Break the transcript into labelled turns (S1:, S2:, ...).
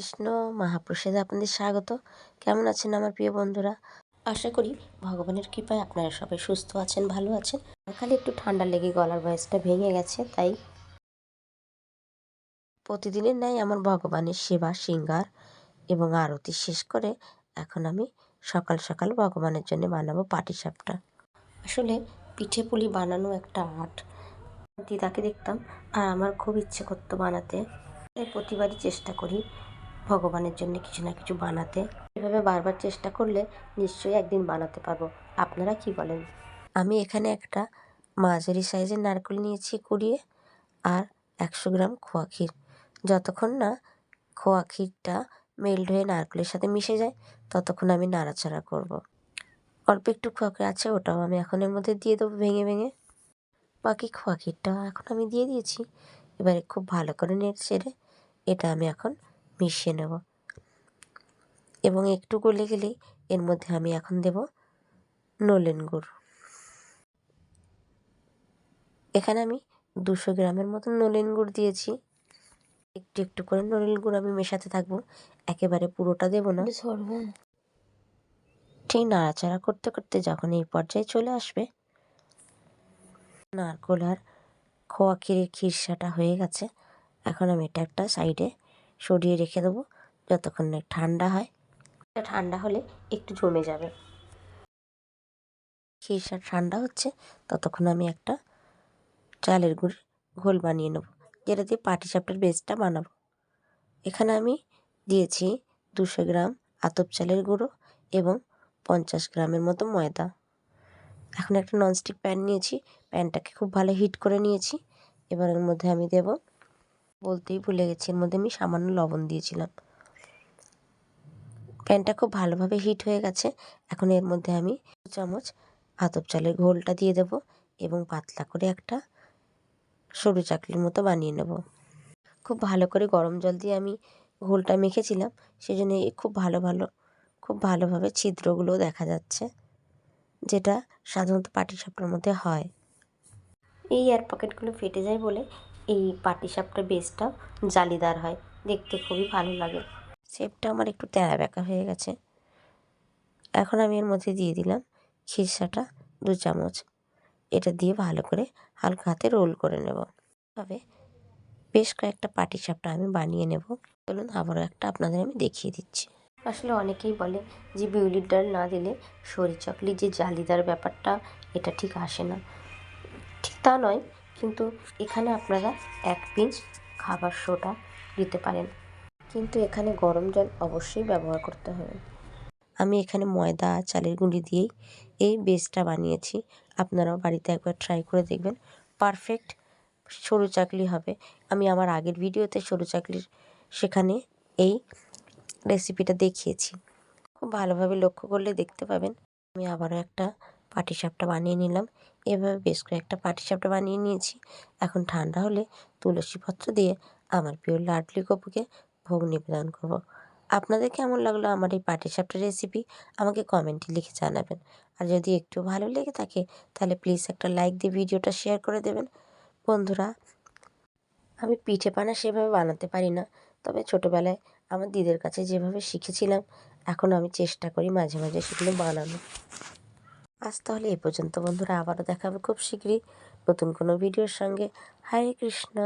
S1: কৃষ্ণ। মহাপ্রসাদে আপনাদের স্বাগত। কেমন আছেন আমার প্রিয় বন্ধুরা? আশা করি ভগবানের কৃপায় আপনারা সবাই সুস্থ আছেন, ভালো আছেন। খালি একটু ঠান্ডা লেগে গলার ভয়েসটা ভেঙে গেছে, তাই প্রতিদিনের ন্যায় আমার ভগবানের সেবা শৃঙ্গার এবং আরতি শেষ করে এখন আমি সকাল সকাল ভগবানের জন্য বানাবো পাটিসাপটা। আসলে পিঠে পুলি বানানো একটা আর্ট। দিদাকে দেখতাম আর আমার খুব ইচ্ছে করতো বানাতে, তাই প্রতিবারই চেষ্টা করি ভগবানের জন্য কিছু না কিছু বানাতে। এভাবে বারবার চেষ্টা করলে নিশ্চয়ই একদিন বানাতে পারবো। আপনারা কি বলেন? আমি এখানে একটা মাঝারি সাইজের নারকেল নিয়েছি কুড়িয়ে, আর 100 গ্রাম খোয়া ক্ষীর। যতক্ষণ না খোয়া ক্ষীরটা মেল্ট হয়ে নারকেলের সাথে মিশে যায় ততক্ষণ আমি নাড়াচাড়া করব। অল্প একটু খোয়া ক্ষীর আছে, ওটাও আমি এখন এর মধ্যে দিয়ে দেবো ভেঙে ভেঙে। বাকি খোয়া ক্ষীরটাও এখন আমি দিয়ে দিয়েছি। এবারে খুব ভালো করে নেড়ে চেড়ে এটা আমি এখন মিশিয়ে নেব, এবং একটু গলে গেলেই এর মধ্যে আমি এখন দেব নলেন গুড়। এখানে আমি 200 গ্রামের মতো নলেন গুড় দিয়েছি। একটু একটু করে নলেন গুড় আমি মেশাতে থাকবো, একেবারে পুরোটা দেবো না। ঠিক নাড়াচাড়া করতে করতে যখন এই পর্যায়ে চলে আসবে, নারকেল আর খোয়া ক্ষীরের খিরসাটা হয়ে গেছে, এখন আমি এটা একটা সাইডে সরিয়ে রেখে দেবো যতক্ষণ না ঠান্ডা হয়। এটা ঠান্ডা হলে একটু জমে যাবে। খিরসা ঠান্ডা হচ্ছে ততক্ষণ আমি একটা চালের গুঁড়ি ঘোল বানিয়ে নেব, যেটা দিয়ে পাটিসাপটার বেসটা বানাবো। এখানে আমি দিয়েছি 200 গ্রাম আতপ চালের গুঁড়ো এবং 50 গ্রামের মতো ময়দা। এখন একটা ননস্টিক প্যান নিয়েছি, প্যানটাকে খুব ভালো হিট করে নিয়েছি। এবার এর মধ্যে আমি দেব, বলতেই ভুলে গেছি, এর মধ্যে আমি সামান্য লবণ দিয়েছিলাম। প্যানটা খুব ভালোভাবে হিট হয়ে গেছে। এখন এর মধ্যে আমি 2 চামচ আতপ চালের ঘোলটা দিয়ে দেব এবং পাতলা করে একটা সরু চাকলির মতো বানিয়ে নেব। খুব ভালো করে গরম জল দিয়ে আমি ঘোলটা মেখেছিলাম, সেজন্য খুব ভালোভাবে ছিদ্রগুলোও দেখা যাচ্ছে, যেটা সাধারণত পাটিসাপটার মধ্যে হয়। এই এয়ার পকেটগুলো ফেটে যায় বলে এই পাটিসাপটার বেসটাও জালিদার হয়, দেখতে খুবই ভালো লাগে। শেপটা আমার একটু তেড়া বেঁকা হয়ে গেছে। এখন আমি এর মধ্যে দিয়ে দিলাম খিরসাটা 2 চামচ। এটা দিয়ে ভালো করে হালকা হাতে রোল করে নেব। তবে বেশ কয়েকটা পাটিসাপটা আমি বানিয়ে নেব। চলুন আবারও একটা আপনাদের আমি দেখিয়ে দিচ্ছি। আসলে অনেকেই বলে যে বিউলির ডাল না দিলে সরি চাকলির যে জালিদার ব্যাপারটা, এটা ঠিক আসে না। ঠিক তা নয়, কিন্তু এখানে আপনারা 1 পিঞ্চ খাবার সোডা দিতে পারেন, কিন্তু এখানে গরম জল অবশ্যই ব্যবহার করতে হবে। আমি এখানে ময়দা চালের গুঁড়ি দিয়েই এই বেসটা বানিয়েছি। আপনারাও বাড়িতে একবার ট্রাই করে দেখবেন, পারফেক্ট সরু চাকলি হবে। আমি আমার আগের ভিডিওতে সরু চাকলির সেখানে এই রেসিপিটা দেখিয়েছি, খুব ভালোভাবে লক্ষ্য করলে দেখতে পাবেন। আমি আবারও একটা পাটিসাপটা বানিয়ে নিলাম। এভাবে বেশ কয়েকটা পাটিসাপটা বানিয়ে নিয়েছি। এখন ঠান্ডা হলে তুলসী পত্র দিয়ে আমার প্রিয় লাডলি গপুকে ভোগ নিবেদন করব। আপনাদের কেমন লাগলো আমার এই পাটিসাপটা রেসিপি আমাকে কমেন্টে লিখে জানাবেন। আর যদি একটু ভালো লেগে থাকে তাহলে প্লিজ একটা লাইক দিয়ে ভিডিওটা শেয়ার করে দেবেন। বন্ধুরা, আমি পিঠে পানা সেভাবে বানাতে পারি না, তবে ছোটোবেলায় আমার দিদির কাছে যেভাবে শিখেছিলাম এখন আমি চেষ্টা করি মাঝে মাঝে সেগুলো বানানো। আজ তাহলে এ পর্যন্ত বন্ধুরা, আবারও দেখা হবে খুব শীঘ্রই নতুন কোনো ভিডিওর সঙ্গে। হরে কৃষ্ণ।